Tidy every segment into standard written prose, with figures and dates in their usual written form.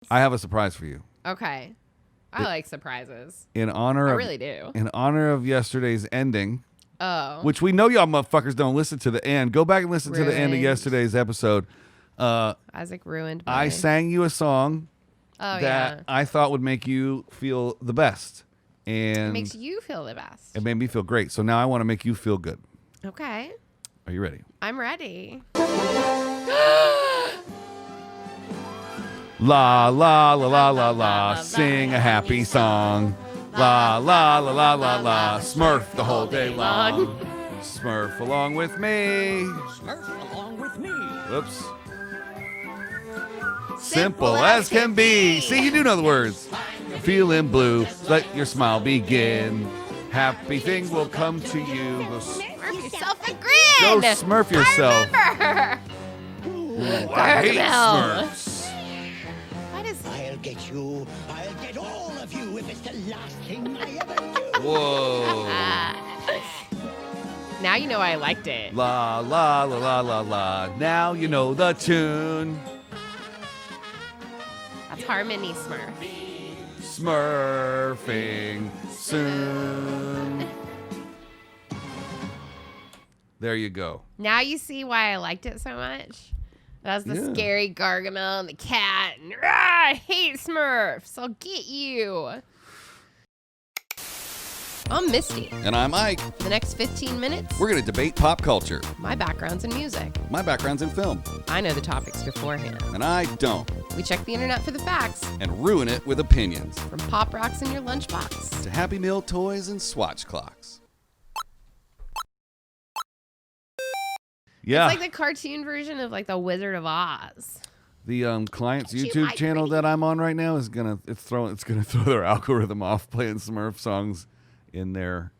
I have a surprise for you. Okay. I like surprises. I really do. In honor of yesterday's ending, which we know y'all motherfuckers don't listen to the end. Go back and listen to the end of yesterday's episode. Isaac ruined I sang you a song that I thought would make you feel the best. And it makes you feel the best. It made me feel great. So now I want to make you feel good. Okay. Are you ready? I'm ready. La, la, la, la, la, la, sing a happy song. La, la, la, la, la, la, Smurf the whole day long. Smurf along with me. Smurf along with me. Oops. Simple as can be. See, you do know the words. Feeling blue, let your smile begin. Happy things will come to you. Smurf yourself a grin. Go Smurf yourself. I remember. Ooh, I hate Smurfs. I'll get you. I'll get all of you if it's the last thing I ever do. Whoa. Now you know I liked it. La, la, la, la, la, la. Now you know the tune. That's Harmony Smurf. Smurfing soon. There you go. Now you see why I liked it so much. That's the scary Gargamel and the cat. And, I hate Smurfs. I'll get you. I'm Misty. And I'm Ike. For the next 15 minutes, We're going to debate pop culture. my background's in music. My background's in film. I know the topics beforehand. And I don't. We check the internet for the facts. And ruin it with opinions. From Pop Rocks in your lunchbox. To Happy Meal toys and swatch clocks. Yeah. It's like the cartoon version of like the Wizard of Oz. The client's Don't you YouTube like channel pretty? that I'm on right now is gonna throw their algorithm off playing Smurf songs in there.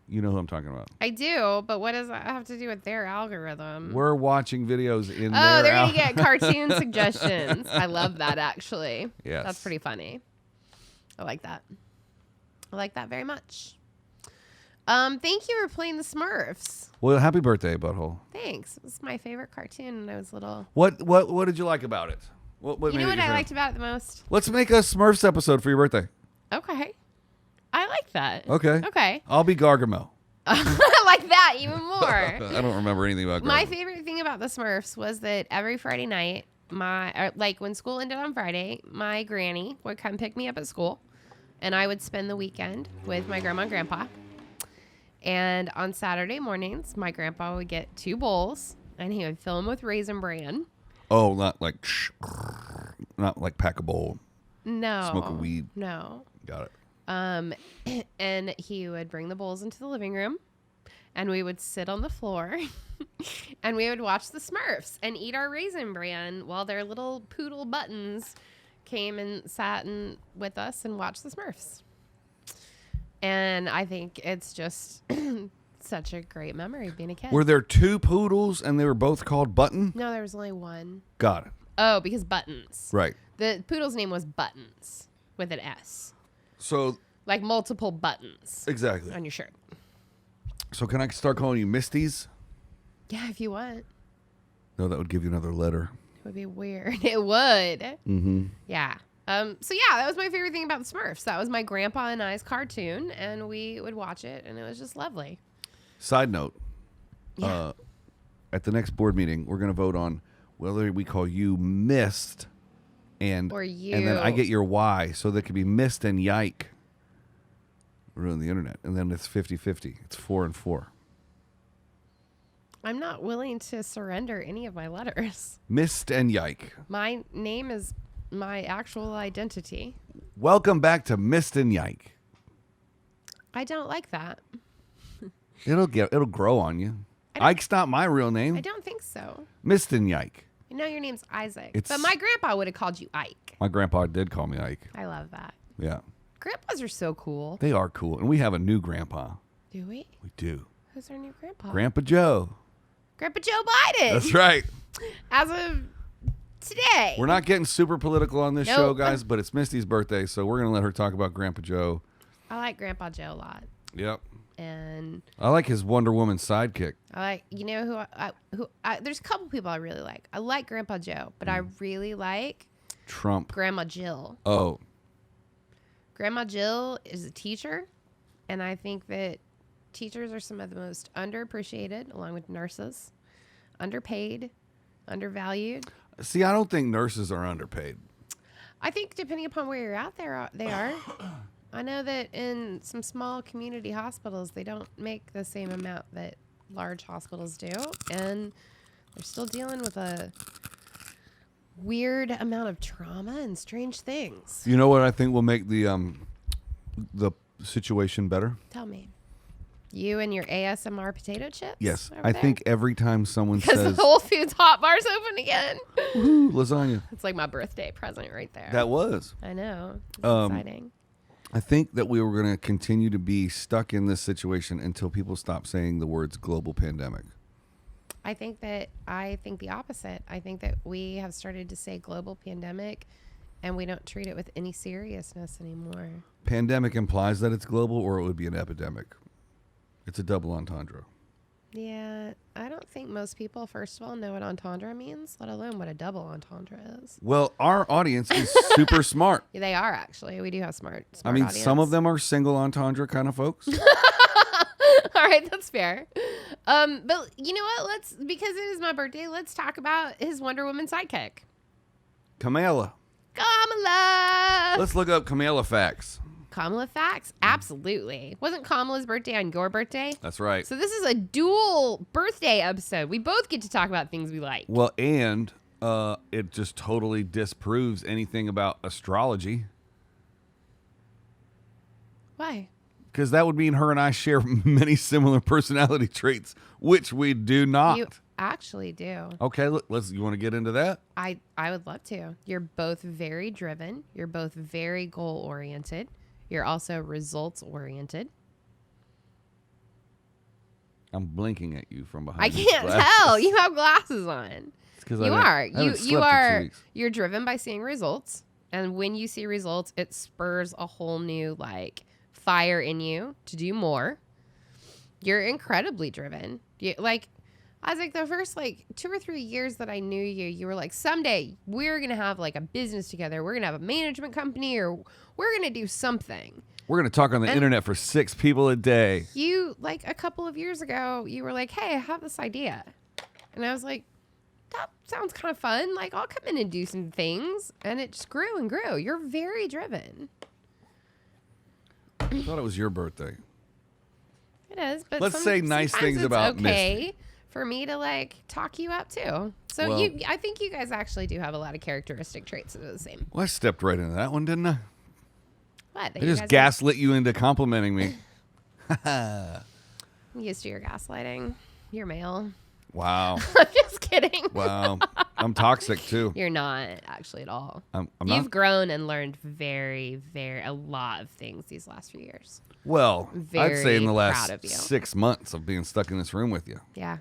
You know who I'm talking about. I do, but what does that have to do with their algorithm? We're watching videos in there. Oh, they're going to get cartoon suggestions. I love that, actually. Yes. That's pretty funny. I like that. I like that very much. Thank you for playing the Smurfs. Well, happy birthday, Butthole. Thanks. It was my favorite cartoon when I was little. What did you like about it? What You made know it what your I favorite? liked about it the most? Let's make a Smurfs episode for your birthday. Okay. I like that. Okay. Okay. I'll be Gargamel. I like that even more. I don't remember anything about Gargamel. My favorite thing about the Smurfs was that every Friday night, when school ended on Friday, my granny would come pick me up at school, and I would spend the weekend with my grandma and grandpa. And on Saturday mornings, my grandpa would get 2 bowls, and he would fill them with Raisin Bran. Oh, not like pack a bowl. No. Smoke a weed. No. Got it. And he would bring the bowls into the living room, and we would sit on the floor, and we would watch the Smurfs and eat our Raisin Bran while their little poodle buttons came and sat with us and watched the Smurfs. And I think it's just such a great memory of being a kid. Were there 2 poodles and they were both called Button? No, there was only one. Got it. Oh, because Buttons. Right. The poodle's name was Buttons with an S. So Like multiple buttons exactly. on your shirt. So can I start calling you Misties? Yeah, if you want. No, that would give you another letter. It would be weird. It would. Mm-hmm. Yeah. So yeah, that was my favorite thing about the Smurfs. That was my grandpa and I's cartoon, and we would watch it, and it was just lovely. Side note. Yeah. At the next board meeting, we're going to vote on whether we call you Mist Or you. and then I get your Y, so there could be Mist and Ike. We're on the internet, and then it's 50-50. It's 4 and 4. I'm not willing to surrender any of my letters. Mist and Ike. My name is my actual identity. Welcome back to Mist and Ike. I don't like that. It'll grow on you. Ike's not my real name. I don't think so. Mist and Ike. I know your name's Isaac, It's- but my grandpa would have called you Ike. My grandpa did call me Ike. I love that. Yeah. Grandpas are so cool. They are cool. And we have a new grandpa. Do we? We do. Who's our new grandpa? Grandpa Joe. Grandpa Joe Biden. That's right. As of today. We're not getting super political on this Nope. show, guys, but it's Misty's birthday, so we're going to let her talk about Grandpa Joe. I like Grandpa Joe a lot. Yep. And I like his Wonder Woman sidekick. I like, you know who there's a couple people I really like. I like Grandpa Joe, but I really like Trump. Grandma Jill. Oh. Grandma Jill is a teacher, and I think that teachers are some of the most underappreciated, along with nurses, underpaid, undervalued. See, I don't think nurses are underpaid. I think depending upon where you're at, they are. I know that in some small community hospitals, they don't make the same amount that large hospitals do, and they're still dealing with a weird amount of trauma and strange things. You know what I think will make the situation better? Tell me. You and your ASMR potato chips? Yes. over I there? think every time someone Because says, the Whole Foods hot bar's open again. "Woohoo, lasagna." It's like my birthday present right there. That was. I know. It's exciting. I think that we were going to continue to be stuck in this situation until people stop saying the words global pandemic. I think the opposite. I think that we have started to say global pandemic, and we don't treat it with any seriousness anymore. Pandemic implies that it's global, or it would be an epidemic. It's a double entendre. Yeah, I don't think most people, first of all, know what entendre means, let alone what a double entendre is. Well, our audience is super smart. Yeah, they are, actually. We do have smart I mean, audience. some of them are single entendre kind of folks. All right, that's fair. But you know what? Because it is my birthday, let's talk about his Wonder Woman sidekick. Kamala. Kamala! Let's look up Kamala facts. Kamala facts? Absolutely. Wasn't Kamala's birthday on your birthday? That's right. So this is a dual birthday episode. We both get to talk about things we like. Well, and it just totally disproves anything about astrology. Why? Because that would mean her and I share many similar personality traits, which we do not. You actually do. Okay, you want to get into that? I would love to. You're both very driven. You're both very goal-oriented. You're also results-oriented. I'm blinking at you from behind. I these can't glasses. tell. You have glasses on. It's 'cause You I are. haven't You slept in 2 are. weeks. You're driven by seeing results, and when you see results, it spurs a whole new fire in you to do more. You're incredibly driven. I was the first 2 or 3 years that I knew you, you were like, someday we're gonna have a business together. We're gonna have a management company, or we're gonna do something. We're going to talk on the internet for 6 people a day. You, a couple of years ago, you were like, hey, I have this idea. And I was like, that sounds kind of fun. I'll come in and do some things. And it just grew and grew. You're very driven. I thought it was your birthday. It is. But Let's say nice sometimes things it's about okay Misty. for me to talk you up too. So Well- I think you guys actually do have a lot of characteristic traits that are the same. Well, I stepped right into that one, didn't I? What? I just gaslit you into complimenting me. I'm used to your gaslighting. You're male. Wow. I'm just kidding. Wow. I'm toxic, too. You're not actually at all. I'm You've not. grown and learned very, a lot of things these last few years. Well, I'd say in the Very proud last of you. 6 months of being stuck in this room with you, Yeah.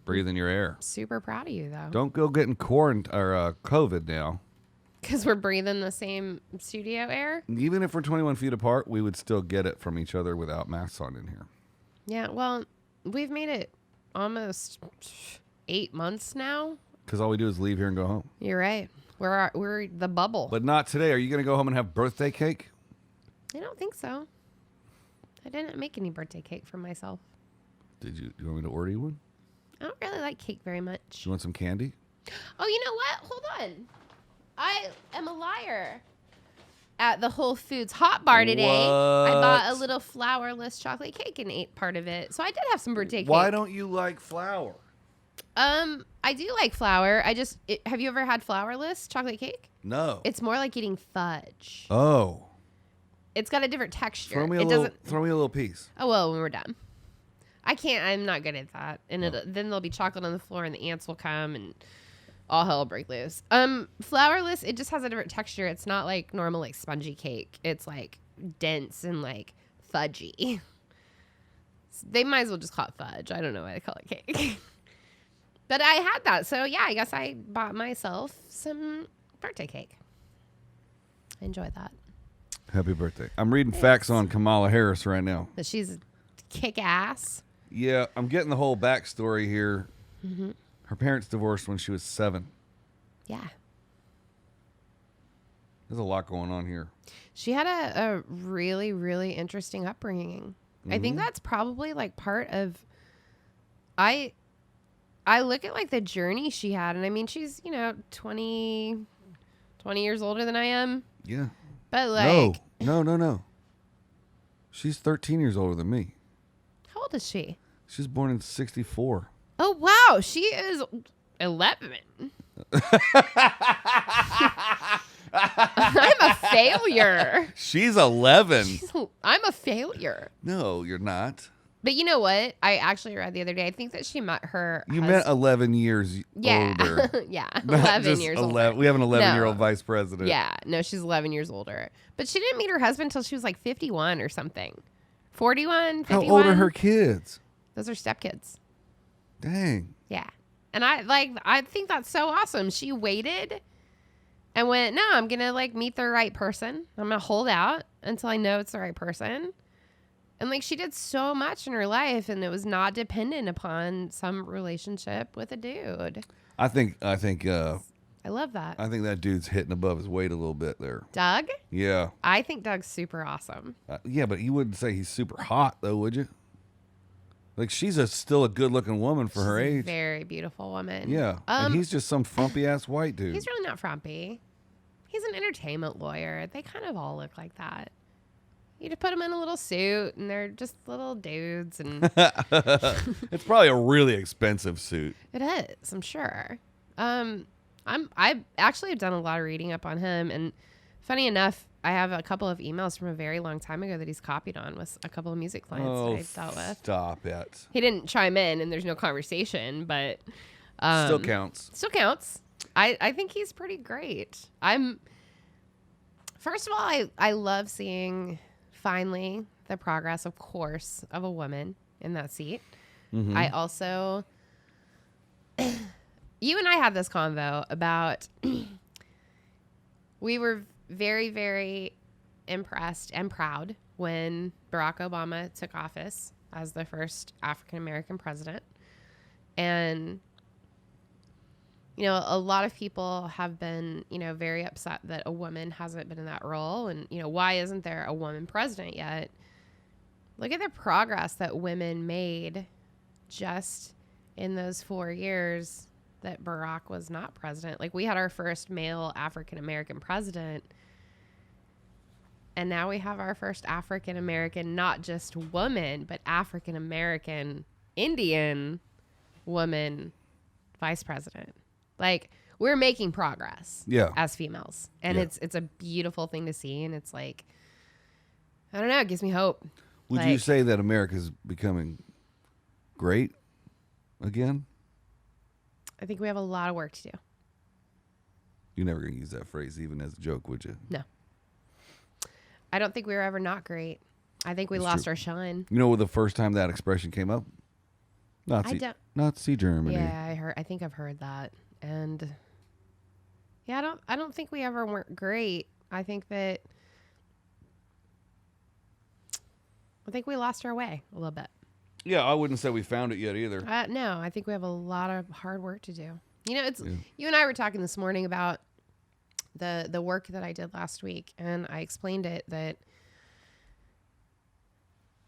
breathing your air. Super proud of you, though. Don't go getting COVID now. Because we're breathing the same studio air. Even if we're 21 feet apart, we would still get it from each other without masks on in here. Yeah, well, we've made it almost 8 months now. Because all we do is leave here and go home. You're right. We're the bubble. But not today. Are you going to go home and have birthday cake? I don't think so. I didn't make any birthday cake for myself. Do you want me to order you one? I don't really like cake very much. Do you want some candy? Oh, you know what? Hold on. I am a liar. At the Whole Foods hot bar today, I bought a What? little flourless chocolate cake and ate part of it. So I did have some birthday cake. Why don't you like flour? I do like flour. Have you ever had flourless chocolate cake? No. It's more like eating fudge. Oh. It's got a different texture. Throw me a It little. doesn't. Throw me a little piece. Oh well, when we're done. I can't. I'm not good at that. And then there'll be chocolate on the floor, and the ants will come, and all hell will break loose. Flourless, it just has a different texture. It's not like normal spongy cake. It's dense and fudgy. They might as well just call it fudge. I don't know why they call it cake. But I had that, so yeah, I guess I bought myself some birthday cake. I enjoyed that. Happy birthday. I'm reading facts on Kamala Harris right now. But she's kick ass. Yeah, I'm getting the whole backstory here. Mm-hmm. Her parents divorced when she was 7. Yeah. There's a lot going on here. She had a really, really interesting upbringing. I think that's probably like part of. I look at like the journey she had, and I mean, she's 20 years older than I am. Yeah. But like, no. She's 13 years older than me. how old is she? She was born in 64. Oh wow, she is 11. I'm a failure. She's 11. I'm a failure. No, you're not. But you know what? I actually read the other day. I think that she met her. You meant 11 years older. Yeah, Not 11 just years 11. older. We have an 11-year-old No. vice president. Yeah, no, she's 11 years older. But she didn't meet her husband until she was like 51 or something. 41, 51. How old are her kids? Those are stepkids. Dang. Yeah. And I think that's so awesome. She waited and went, no, I'm going to like meet the right person. I'm going to hold out until I know it's the right person. And like she did so much in her life, and it was not dependent upon some relationship with a dude. I think I love that. I think that dude's hitting above his weight a little bit there. Doug? Yeah. I think Doug's super awesome. Yeah, but you wouldn't say he's super hot though, would you? Like she's still a good-looking woman for her She's a age. very beautiful woman. Yeah. And he's just some frumpy ass white dude. He's really not frumpy. He's an entertainment lawyer. They kind of all look like that. You just put them in a little suit, and they're just little dudes. And It's probably a really expensive suit. it is, I'm sure. I actually have done a lot of reading up on him, and funny enough, I have a couple of emails from a very long time ago that he's copied on with a couple of music clients that I've dealt with. Stop it. He didn't chime in, and there's no conversation, but Still counts. Still counts. I think he's pretty great. First of all, I love seeing finally the progress, of course, of a woman in that seat. Mm-hmm. I also, you and I had this convo about, we were very, very impressed and proud when Barack Obama took office as the first African-American president. And a lot of people have been, very upset that a woman hasn't been in that role. And, why isn't there a woman president yet? Look at the progress that women made just in those 4 years that Barack was not president. Like, we had our first male African-American president. And now we have our first African-American, not just woman, but African-American Indian woman vice president. Like, we're making progress as females. And it's a beautiful thing to see. And it's like, I don't know, it gives me hope. Would you say that America's becoming great again? I think we have a lot of work to do. You're never going to use that phrase even as a joke, would you? No. I don't think we were ever not great. I think we lost our shine. You know the first time that expression came up? Nazi Germany. Yeah, I think I've heard that. And yeah, I don't think we ever weren't great. I think we lost our way a little bit. Yeah, I wouldn't say we found it yet either. No, I think we have a lot of hard work to do. You and I were talking this morning about the work that I did last week, and I explained it that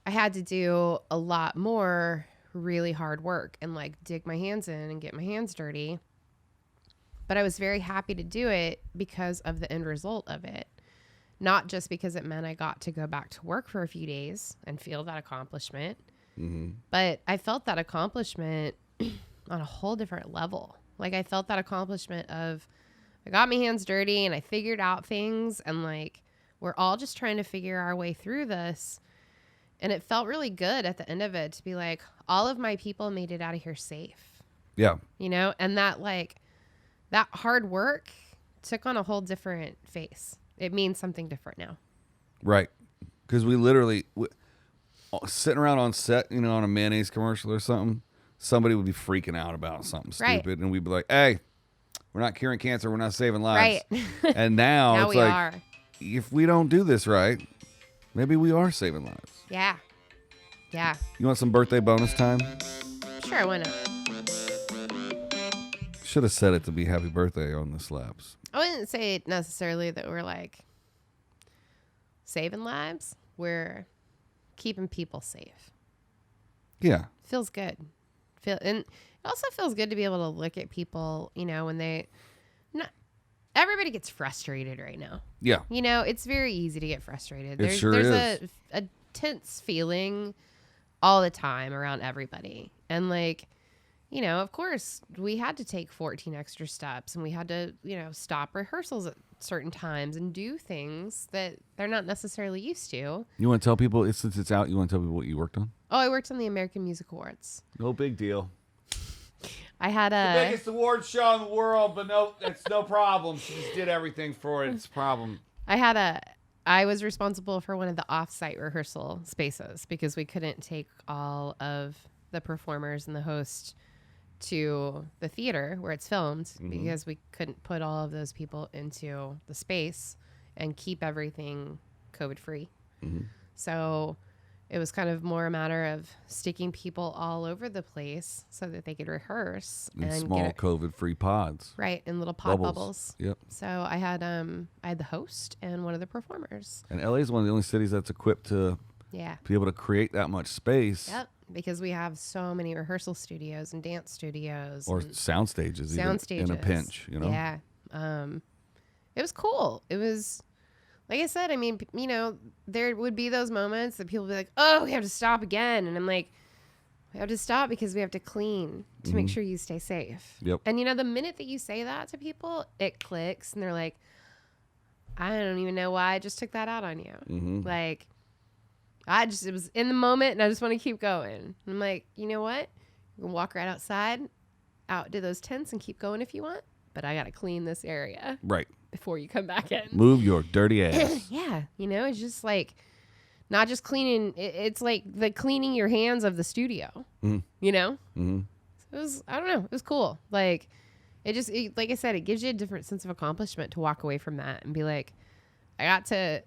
I had to do a lot more really hard work and like dig my hands in and get my hands dirty. But I was very happy to do it because of the end result of it. Not just because it meant I got to go back to work for a few days and feel that accomplishment, but I felt that accomplishment on a whole different level. Like, I felt that accomplishment of I got my hands dirty and I figured out things, and like, we're all just trying to figure our way through this. And it felt really good at the end of it to be like, all of my people made it out of here safe. Yeah. And that that hard work took on a whole different face. It means something different now. Right. Because we literally, sitting around on set, on a mayonnaise commercial or something, somebody would be freaking out about something stupid. And we'd be like, hey, we're not curing cancer. We're not saving lives. Right. And now it's we like, are. If we don't do this right, maybe we are saving lives. Yeah. Yeah. You want some birthday bonus time? Sure, why not? Should have set it to be happy birthday on the slaps. I wouldn't say necessarily that we're like saving lives. We're keeping people safe. Yeah. Feels good. And it also feels good to be able to look at people, when everybody gets frustrated right now. Yeah. It's very easy to get frustrated. It sure there's is. a tense feeling all the time around everybody. And of course we had to take 14 extra steps and we had to, stop rehearsals at certain times and do things that they're not necessarily used to. You want to tell people, since it's out, you want to tell people what you worked on? Oh, I worked on the American Music Awards. No big deal. I had the biggest award show in the world, but no, it's no problem. She just did everything for it. It's a problem. I was responsible for one of the off-site rehearsal spaces because we couldn't take all of the performers and the host to the theater where it's filmed because we couldn't put all of those people into the space and keep everything COVID-free. So it was kind of more a matter of sticking people all over the place so that they could rehearse in small COVID-free pods, right? In little pod bubbles. Yep. So I had the host and one of the performers. And LA is one of the only cities that's equipped to be able to create that much space. Yep. Because we have so many rehearsal studios and dance studios or sound stages, in a pinch. Yeah. It was cool. It was. Like I said, I mean, there would be those moments that people would be like, oh, we have to stop again. And I'm like, we have to stop because we have to clean to make sure you stay safe. Yep. And, the minute that you say that to people, it clicks. And they're like, I don't even know why I just took that out on you. Like, it was in the moment and I just want to keep going. And I'm like, you know what? You can walk right outside, out to those tents and keep going if you want. But I got to clean this area. Right. Before you come back in. Move your dirty ass. Yeah. It's just like not just cleaning. It's like the cleaning your hands of the studio, So it was, I don't know. It was cool. Like like I said, it gives you a different sense of accomplishment to walk away from that and be like, I got to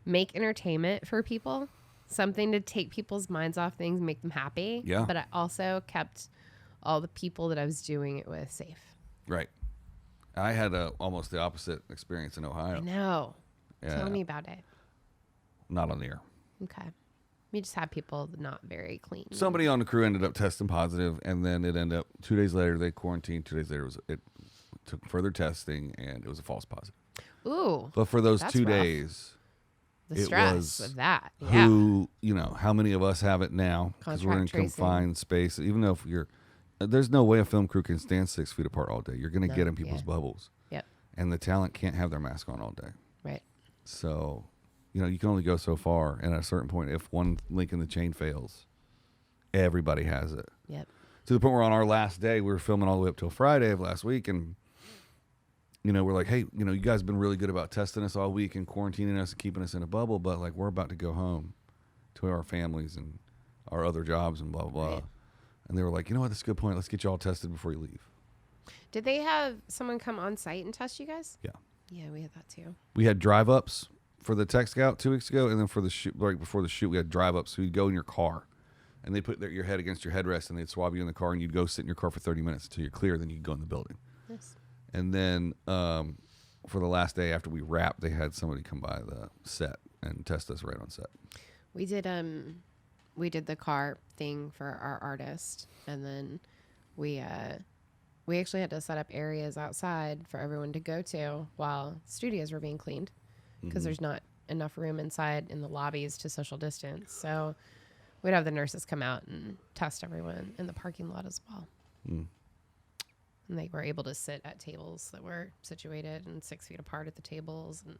make entertainment for people, something to take people's minds off things, make them happy. Yeah. But I also kept all the people that I was doing it with safe. Right. I had almost the opposite experience in Ohio. I know. Yeah. Tell me about it. Not on the air. Okay. We just had people not very clean. Somebody on the crew ended up testing positive, and then it ended up 2 days later they quarantined. 2 days later it took further testing, and it was a false positive. Ooh. But for those 2 rough. Days, the stress of that. Yeah. How many of us have it now? Because we're in confined space. Even though there's no way a film crew can stand 6 feet apart all day. You're going to get in people's bubbles. Yep. And the talent can't have their mask on all day. Right. So, you can only go so far. And at a certain point, if one link in the chain fails, everybody has it. Yep. To the point where on our last day, we were filming all the way up till Friday of last week. And, we're like, hey, you guys have been really good about testing us all week and quarantining us and keeping us in a bubble. But, we're about to go home to our families and our other jobs and blah, blah, blah. Right. And they were like, you know what, that's a good point. Let's get you all tested before you leave. Did they have someone come on site and test you guys? Yeah. Yeah, we had that too. We had drive-ups for the Tech Scout 2 weeks ago, and then for the shoot, right before the shoot, we had drive-ups. So you'd go in your car, and they put your head against your headrest, and they'd swab you in the car, and you'd go sit in your car for 30 minutes until you're clear, then you'd go in the building. Yes. And then for the last day after we wrapped, they had somebody come by the set and test us right on set. We did the car thing for our artist, and then we actually had to set up areas outside for everyone to go to while studios were being cleaned because there's not enough room inside in the lobbies to social distance. So we'd have the nurses come out and test everyone in the parking lot as well. And they were able to sit at tables that were situated and 6 feet apart at the tables, and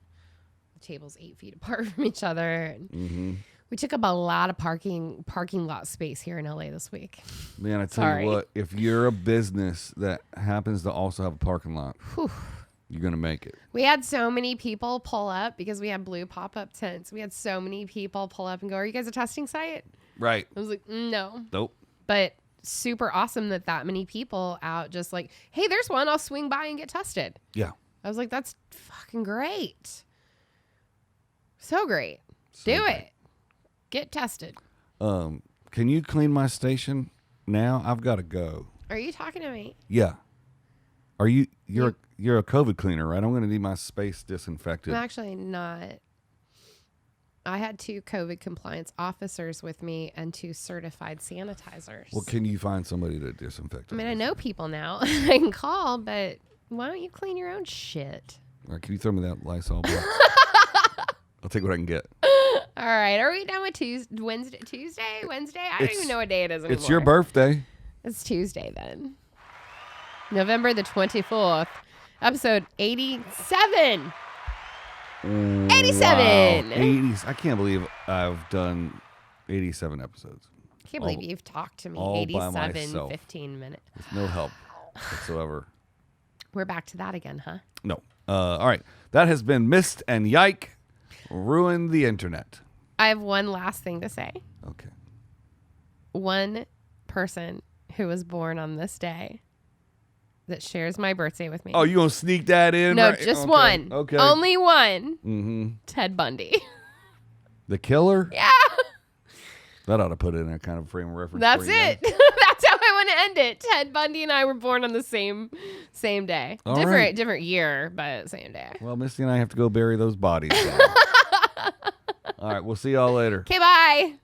the tables 8 feet apart from each other. And we took up a lot of parking lot space here in LA this week. Man, I tell you what, if you're a business that happens to also have a parking lot, you're going to make it. We had so many people pull up because we had blue pop-up tents. We had so many people pull up and go, are you guys a testing site? Right. I was like, no. Nope. But super awesome that many people out just like, hey, there's one. I'll swing by and get tested. Yeah. I was like, that's fucking great. So great. Do it. Get tested. Can you clean my station now? I've got to go. Are you talking to me? Yeah. Are you're a COVID cleaner, right? I'm going to need my space disinfected. I'm actually not. I had 2 COVID compliance officers with me and 2 certified sanitizers. Well, can you find somebody to disinfect? I mean, I know people now. I can call, but why don't you clean your own shit? All right, can you throw me that Lysol box? I'll take what I can get. All right. Are we done with Tuesday? Wednesday? I don't even know what day it is anymore. It's your birthday. It's Tuesday then. November the 24th. Episode 87. 87. Wow. 80s. I can't believe I've done 87 episodes. I can't believe you've talked to me all by 87, myself. 15 minutes. With no help whatsoever. We're back to that again, huh? No. All right. That has been Mist and Ike. Ruin the internet. I have one last thing to say. Okay. One person who was born on this day that shares my birthday with me. Oh, you gonna sneak that in? No, right? just Okay. one. Okay. Only one. Mm-hmm. Ted Bundy. The killer? Yeah. That ought to put it in a kind of frame of reference. That's for you it. guys. That's how I want to end it. Ted Bundy and I were born on the same day. All Different right. different year, but same day. Well, Misty and I have to go bury those bodies. All right, we'll see y'all later. Okay, bye.